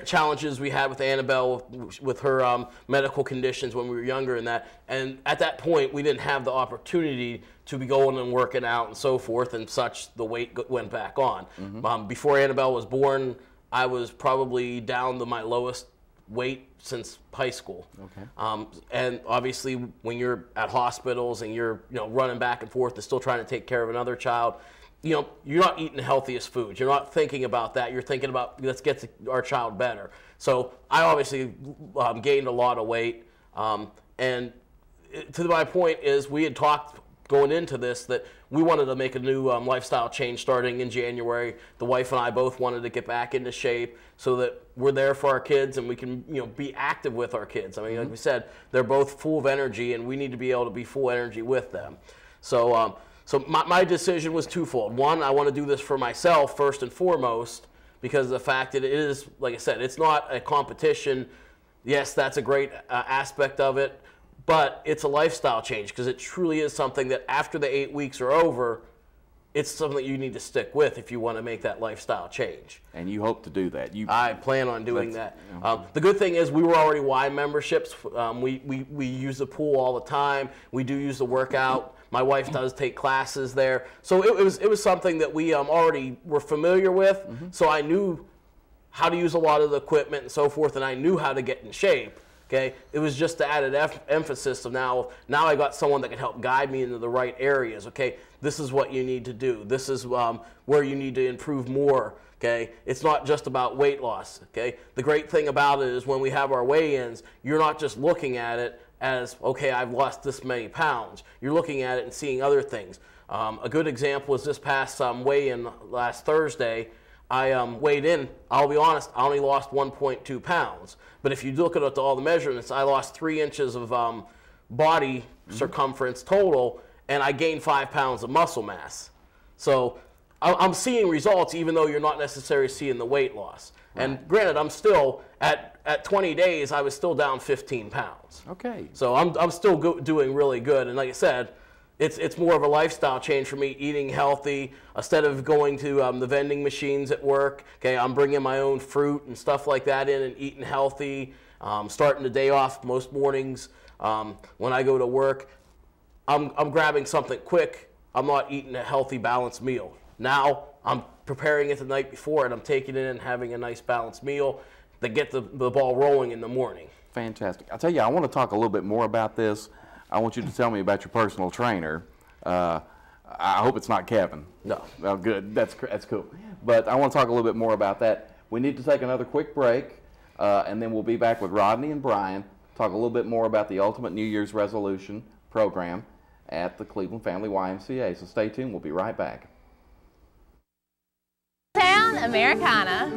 challenges we had with Annabelle with her medical conditions when we were younger and that. And at that point, we didn't have the opportunity to be going and working out and so forth and such. The weight went back on. Before Annabelle was born, I was probably down to my lowest weight since high school. Okay. And obviously, when you're at hospitals and you're running back and forth and still trying to take care of another child, you're not eating the healthiest foods. You're not thinking about that. You're thinking about, let's get our child better. So I obviously gained a lot of weight. And to my point is, we had talked going into this that we wanted to make a new lifestyle change starting in January. The wife and I both wanted to get back into shape so that we're there for our kids and we can be active with our kids. I mean, like we said, they're both full of energy and we need to be able to be full energy with them. So so my decision was twofold. One, I want to do this for myself first and foremost because of the fact that it is, like I said, it's not a competition. Yes, that's a great aspect of it, but it's a lifestyle change because it truly is something that after the 8 weeks are over, it's something that you need to stick with if you want to make that lifestyle change. And you hope to do that. I plan on doing that. The good thing is we were already Y memberships. We use the pool all the time. We do use the workout. My wife does take classes there. So it was something that we already were familiar with. So I knew how to use a lot of the equipment and so forth, and I knew how to get in shape. Okay, it was just the added emphasis of now I got someone that can help guide me into the right areas. Okay, this is what you need to do. This is where you need to improve more. Okay, it's not just about weight loss. Okay, the great thing about it is when we have our weigh-ins, you're not just looking at it as, okay, I've lost this many pounds. You're looking at it and seeing other things. A good example is this past weigh-in last Thursday. I weighed in, I'll be honest, I only lost 1.2 pounds. But if you look at all the measurements, I lost 3 inches of body circumference total, and I gained 5 pounds of muscle mass. So I'm seeing results even though you're not necessarily seeing the weight loss. Right. And granted, I'm still, at 20 days, I was still down 15 pounds. Okay. So I'm still doing really good. And like I said, it's more of a lifestyle change for me, eating healthy. Instead of going to the vending machines at work, okay, I'm bringing my own fruit and stuff like that in and eating healthy. Starting the day off most mornings when I go to work, I'm grabbing something quick. I'm not eating a healthy, balanced meal. Now I'm preparing it the night before and I'm taking it in and having a nice balanced meal that get the ball rolling in the morning. Fantastic. I'll tell you, I want to talk a little bit more about this. I want you to tell me about your personal trainer. I hope it's not Kevin. No. Oh, good. That's cool. But I want to talk a little bit more about that. We need to take another quick break, and then we'll be back with Rodney and Brian, talk a little bit more about the Ultimate New Year's Resolution program at the Cleveland Family YMCA. So stay tuned. We'll be right back. Town Americana,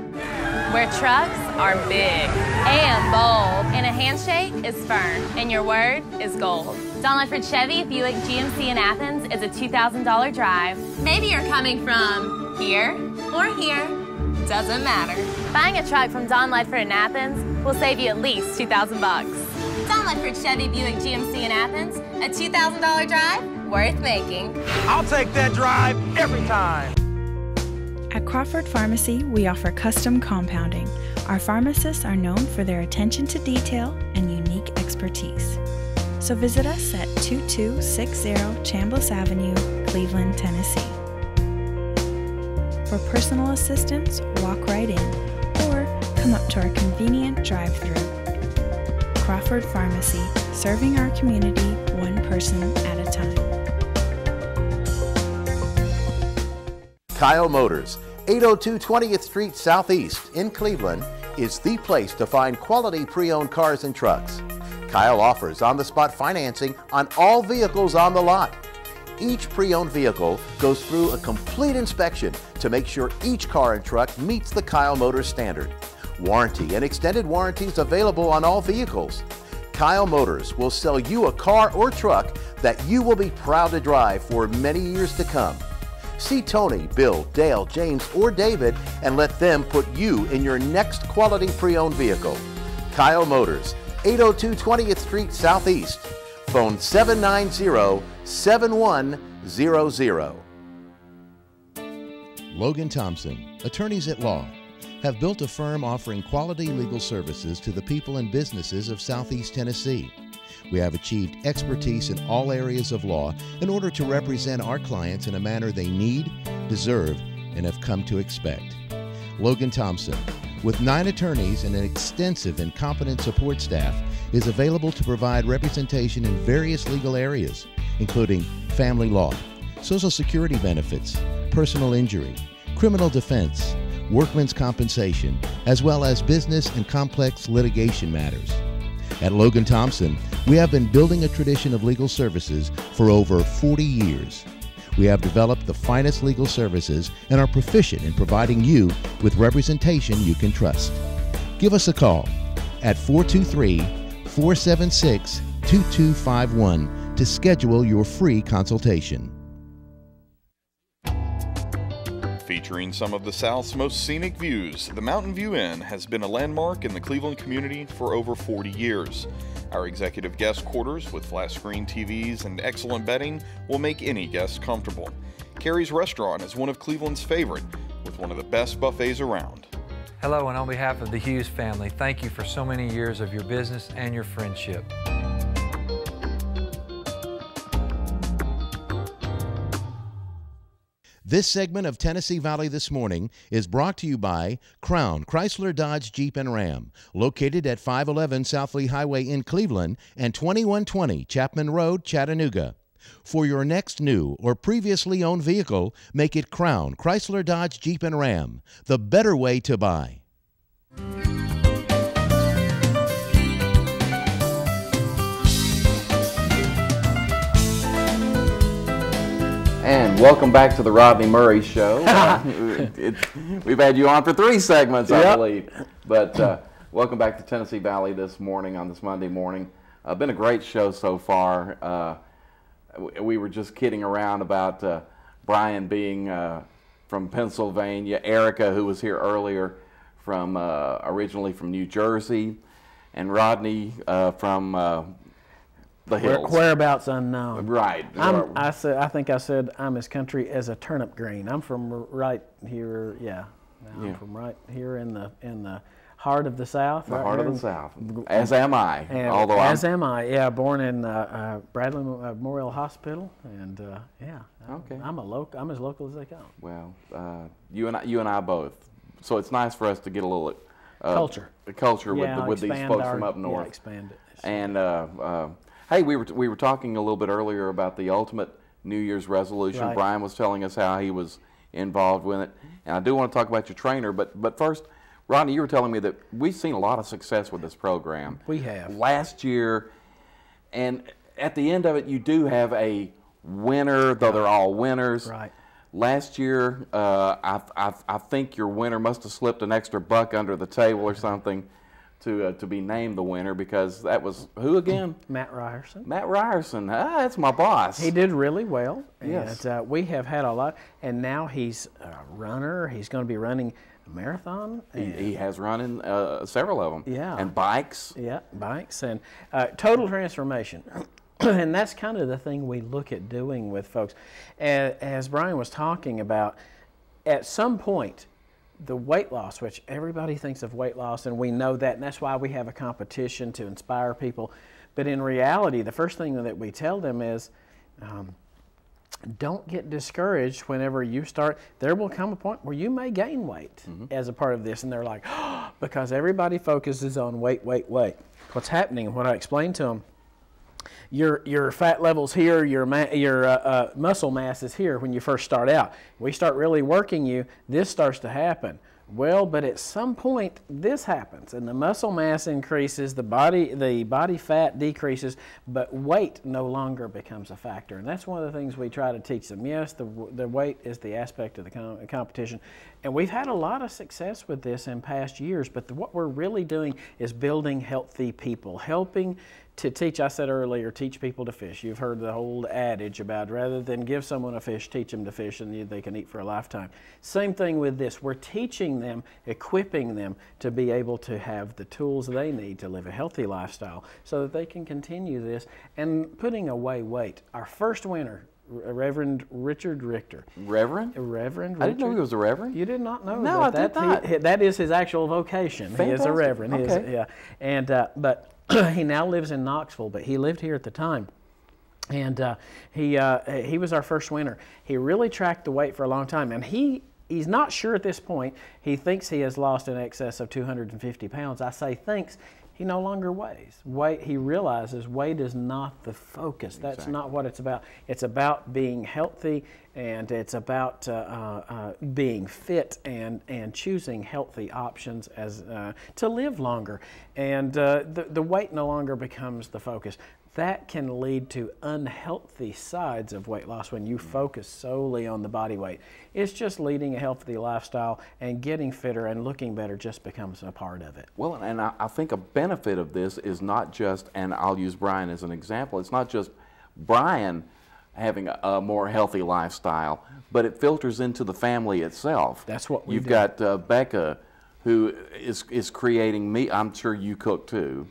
where trucks are big and bold, and a handshake is firm, and your word is gold. Don Ledford Chevy Buick GMC in Athens is a $2,000 drive. Maybe you're coming from here or here, doesn't matter. Buying a truck from Don Ledford in Athens will save you at least $2,000. Don Ledford Chevy Buick GMC in Athens, a $2,000 drive worth making. I'll take that drive every time. At Crawford Pharmacy, we offer custom compounding. Our pharmacists are known for their attention to detail and unique expertise. So visit us at 2260 Chambliss Avenue, Cleveland, Tennessee. For personal assistance, walk right in or come up to our convenient drive-thru. Crawford Pharmacy, serving our community one person at a time. Kyle Motors, 802 20th Street Southeast in Cleveland, is the place to find quality pre-owned cars and trucks. Kyle offers on-the-spot financing on all vehicles on the lot. Each pre-owned vehicle goes through a complete inspection to make sure each car and truck meets the Kyle Motors standard. Warranty and extended warranties available on all vehicles. Kyle Motors will sell you a car or truck that you will be proud to drive for many years to come. See Tony, Bill, Dale, James, or David and let them put you in your next quality pre-owned vehicle. Kyle Motors, 802 20th Street Southeast. Phone 790-7100. Logan Thompson, attorneys at law, have built a firm offering quality legal services to the people and businesses of Southeast Tennessee. We have achieved expertise in all areas of law in order to represent our clients in a manner they need, deserve, and have come to expect. Logan Thompson, with 9 attorneys and an extensive and competent support staff, is available to provide representation in various legal areas, including family law, Social Security benefits, personal injury, criminal defense, workmen's compensation, as well as business and complex litigation matters. At Logan Thompson, we have been building a tradition of legal services for over 40 years. We have developed the finest legal services and are proficient in providing you with representation you can trust. Give us a call at 423-476-2251 to schedule your free consultation. Featuring some of the South's most scenic views, the Mountain View Inn has been a landmark in the Cleveland community for over 40 years. Our executive guest quarters with flat-screen TVs and excellent bedding will make any guest comfortable. Carrie's Restaurant is one of Cleveland's favorite, with one of the best buffets around. Hello, and on behalf of the Hughes family, thank you for so many years of your business and your friendship. This segment of Tennessee Valley This Morning is brought to you by Crown Chrysler Dodge Jeep and Ram, located at 511 South Lee Highway in Cleveland and 2120 Chapman Road, Chattanooga. For your next new or previously owned vehicle, make it Crown Chrysler Dodge Jeep and Ram, the better way to buy. And welcome back to the Rodney Murray Show. We've had you on for 3 segments, I believe. But welcome back to Tennessee Valley This Morning on this Monday morning. Been a great show so far. We were just kidding around about Brian being from Pennsylvania, Erica, who was here earlier, from originally from New Jersey, and Rodney from the hills. Whereabouts unknown. Right. I think I said I'm as country as a turnip green. I'm from right here. I'm from right here in the heart of the South. The heart of the South. As am I. Although am I. Yeah, born in Bradley Memorial Hospital, and okay. I'm as local as they come. Well, you and I both. So it's nice for us to get a little culture with these folks from up north. Yeah, expand it. And hey, we were talking a little bit earlier about the ultimate New Year's resolution. Right. Brian was telling us how he was involved with it, and I do want to talk about your trainer. But first, Rodney, you were telling me that we've seen a lot of success with this program. We have. Last year, and at the end of it, you do have a winner, though they're all winners. Right. Last year, I think your winner must have slipped an extra buck under the table or something to be named the winner, because that was who again? Matt Ryerson. Matt Ryerson. That's my boss. He did really well. Yes. And, we have had a lot, and now he's a runner. He's going to be running a marathon. He has run in several of them. Yeah. And bikes. Yeah, bikes, and total transformation. And that's kind of the thing we look at doing with folks. As Brian was talking about, at some point, the weight loss, which everybody thinks of weight loss, and we know that, and that's why we have a competition to inspire people. But in reality, the first thing that we tell them is, don't get discouraged whenever you start. There will come a point where you may gain weight as a part of this, and they're like, oh, because everybody focuses on weight. What's happening, and what I explained to them, your fat levels here, your muscle mass is here when you first start out. We start really working you, this starts to happen. Well, but at some point this happens and the muscle mass increases, the body fat decreases, but weight no longer becomes a factor. And that's one of the things we try to teach them. Yes, the weight is the aspect of the competition. And we've had a lot of success with this in past years, but what we're really doing is building healthy people, helping to teach, I said earlier, teach people to fish. You've heard the old adage about rather than give someone a fish, teach them to fish and they can eat for a lifetime. Same thing with this. We're teaching them, equipping them to be able to have the tools they need to live a healthy lifestyle so that they can continue this and putting away weight. Our first winner, Reverend Richard Richter. Reverend? Reverend Richard. I didn't know he was a reverend. You did not know No, that. I did not. That is his actual vocation. Fantastic. He is a reverend. Okay. Yeah. And, but he now lives in Knoxville, but he lived here at the time. And he was our first winner. He really tracked the weight for a long time. And he's not sure at this point. He thinks he has lost in excess of 250 pounds. I say thinks. He no longer weighs. He realizes weight is not the focus. That's Exactly. not what it's about. It's about being healthy, and it's about being fit and choosing healthy options as to live longer. And the weight no longer becomes the focus. That can lead to unhealthy sides of weight loss when you focus solely on the body weight. It's just leading a healthy lifestyle, and getting fitter and looking better just becomes a part of it. Well, and I think a benefit of this is not just, and I'll use Brian as an example, it's not just Brian having a more healthy lifestyle, but it filters into the family itself. That's what we You've do. got Becca, who is creating meat. I'm sure you cook too.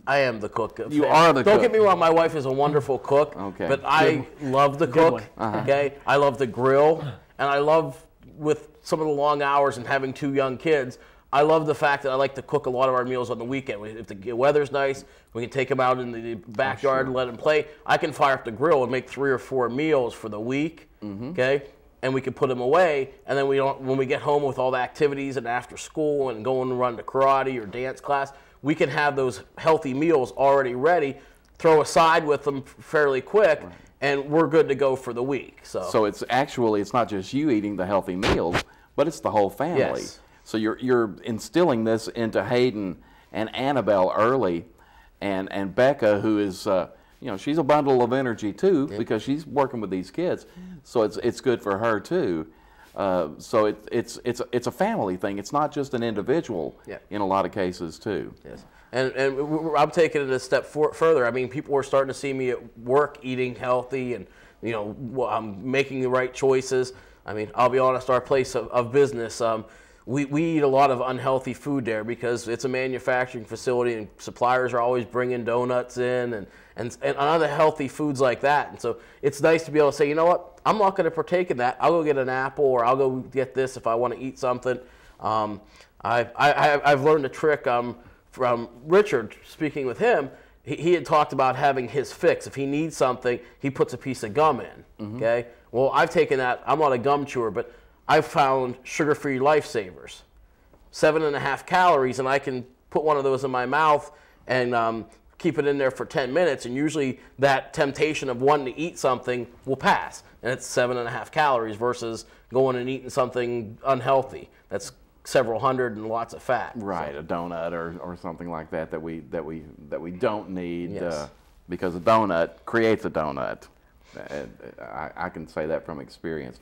I am the cook. You are the cook. Don't get me wrong, my wife is a wonderful cook, Okay. but I love to cook, okay? I love to grill, and I love, with some of the long hours and having 2 young kids, I love the fact that I like to cook a lot of our meals on the weekend. If the weather's nice, we can take them out in the backyard and let them play. I can fire up the grill and make 3 or 4 meals for the week, okay? And we can put them away, and then when we get home with all the activities and after school and going to run to karate or dance class, we can have those healthy meals already ready, throw aside with them fairly quick, and we're good to go for the week. So it's not just you eating the healthy meals, but it's the whole family. Yes. So you're instilling this into Hayden and Annabelle early, and Becca, who is she's a bundle of energy too, because she's working with these kids. So it's good for her too. So it's a family thing. It's not just an individual in a lot of cases too. Yes, and I'm taking it a step further. I mean, people are starting to see me at work eating healthy, and I'm making the right choices. I mean, I'll be honest, our place of business, we eat a lot of unhealthy food there because it's a manufacturing facility, and suppliers are always bringing donuts in and other healthy foods like that. And so it's nice to be able to say, you know what, I'm not going to partake in that. I'll go get an apple, or I'll go get this if I want to eat something. I've learned a trick from Richard, speaking with him. He had talked about having his fix. If he needs something, he puts a piece of gum in, okay? Well, I've taken that. I'm not a gum chewer, but I've found sugar-free lifesavers. 7.5 calories, and I can put one of those in my mouth and keep it in there for 10 minutes, and usually that temptation of wanting to eat something will pass, and it's 7.5 calories versus going and eating something unhealthy that's several hundred and lots of fat. Right, a donut or something like that we don't need, Yes. because a donut creates a donut. I can say that from experience.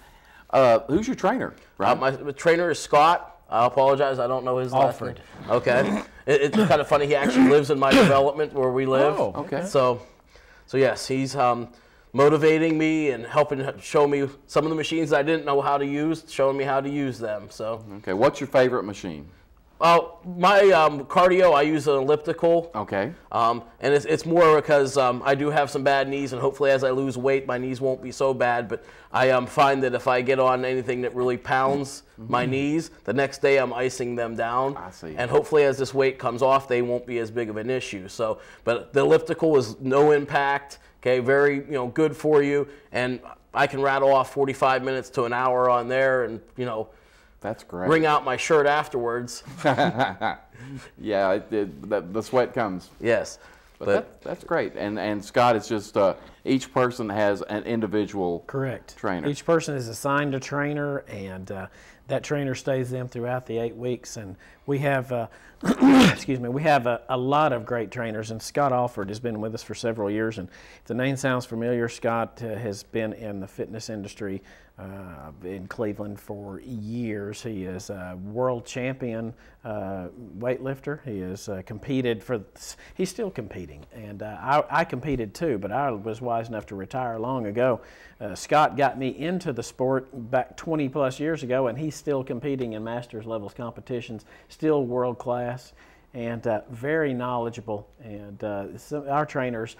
Who's your trainer? Right? My trainer is Scott. I apologize, I don't know his last name. Okay. It's kind of funny, he actually lives in my development where we live. Oh, okay. So yes, he's motivating me and helping show me some of the machines I didn't know how to use, showing me how to use them. So. Okay, what's your favorite machine? My cardio, I use an elliptical. Okay. And it's more because I do have some bad knees, and hopefully as I lose weight, my knees won't be so bad. But I find that if I get on anything that really pounds my knees, the next day I'm icing them down. I see. And hopefully as this weight comes off, they won't be as big of an issue. So, but the elliptical is no impact. Okay, very good for you, and I can rattle off 45 minutes to an hour on there, and That's great. wring out my shirt afterwards. Yeah, the sweat comes. Yes. But that's great. And Scott, it's just each person has an individual trainer. Each person is assigned a trainer, and that trainer stays them throughout the 8 weeks. And we have, excuse me, we have a lot of great trainers. And Scott Alford has been with us for several years. And if the name sounds familiar, Scott has been in the fitness industry in Cleveland for years. He is a world champion weightlifter. He has competed for, he's still competing. And I competed too, but I was wise enough to retire long ago. Scott got me into the sport back 20 plus years ago, and he's still competing in masters levels competitions, still world class, and very knowledgeable. And our trainers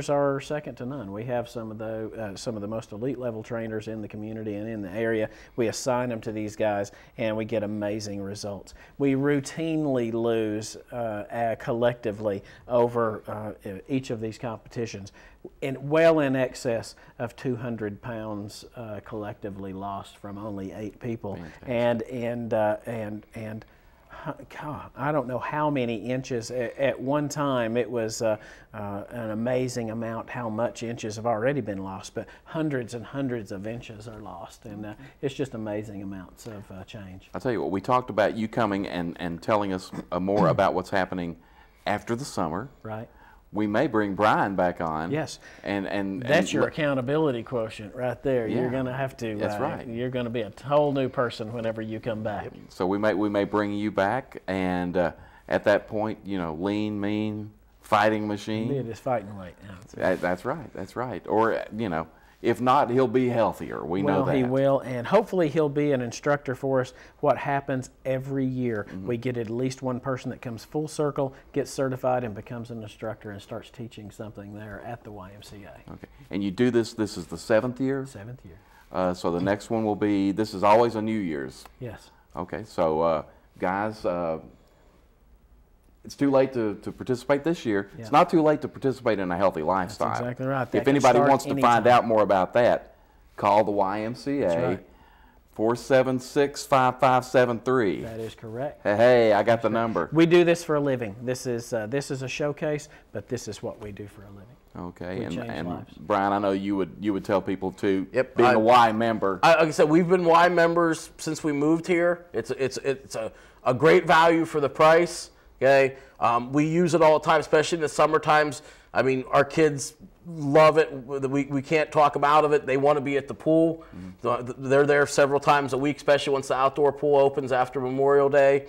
are second to none. We have some of the most elite level trainers in the community and in the area. We assign them to these guys, and we get amazing results. We routinely lose collectively over each of these competitions, well in excess of 200 pounds collectively lost from only 8 people. And God, I don't know how many inches. At one time, it was an amazing amount how much inches have already been lost, but hundreds and hundreds of inches are lost, and it's just amazing amounts of change. I'll tell you what, we talked about you coming and telling us more about what's happening after the summer. Right. We may bring Brian back on. Yes. And that's your accountability quotient right there. Yeah, you're going to have to. That's right. You're going to be a whole new person whenever you come back. So we may bring you back, and at that point, you know, lean, mean, fighting machine. It is fighting weight. That's right. That's right. Or you know, if not, he'll be healthier. We know that. Well, he will, and hopefully he'll be an instructor for us. What happens every year, we get at least one person that comes full circle, gets certified, and becomes an instructor and starts teaching something there at the YMCA. Okay. And you do this is the 7th year? 7th year. So the next one will be, this is always a New Year's. Yes. Okay, so guys, it's too late to participate this year. Yeah. It's not too late to participate in a healthy lifestyle. That's exactly right. If anybody wants to find out more about that, call the YMCA, 476-5573. That is correct. Hey, I got the number. We do this for a living. This is a showcase, but this is what we do for a living. Okay, and Brian, I know you would tell people too. Yep, being a Y member. Like I said, we've been Y members since we moved here. It's a great value for the price. Okay, we use it all the time, especially in the summer times. I mean, our kids love it. We can't talk them out of it. They want to be at the pool. They're there several times a week, especially once the outdoor pool opens after Memorial Day.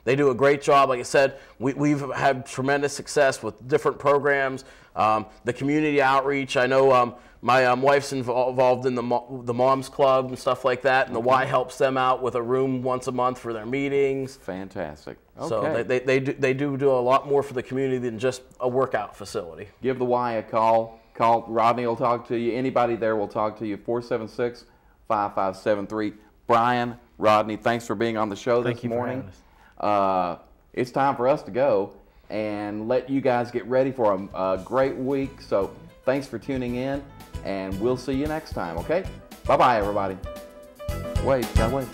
They do a great job. Like I said, we've had tremendous success with different programs. The community outreach. I know my wife's involved in the Moms Club and stuff like that, and the Y helps them out with a room once a month for their meetings. Fantastic. Okay. So they do a lot more for the community than just a workout facility. Give the Y a call. Rodney will talk to you. Anybody there will talk to you. 476-5573. Brian, Rodney, thanks for being on the show this morning. It's time for us to go and let you guys get ready for a great week. So thanks for tuning in, and we'll see you next time, okay? Bye-bye, everybody. Wait, gotta wait.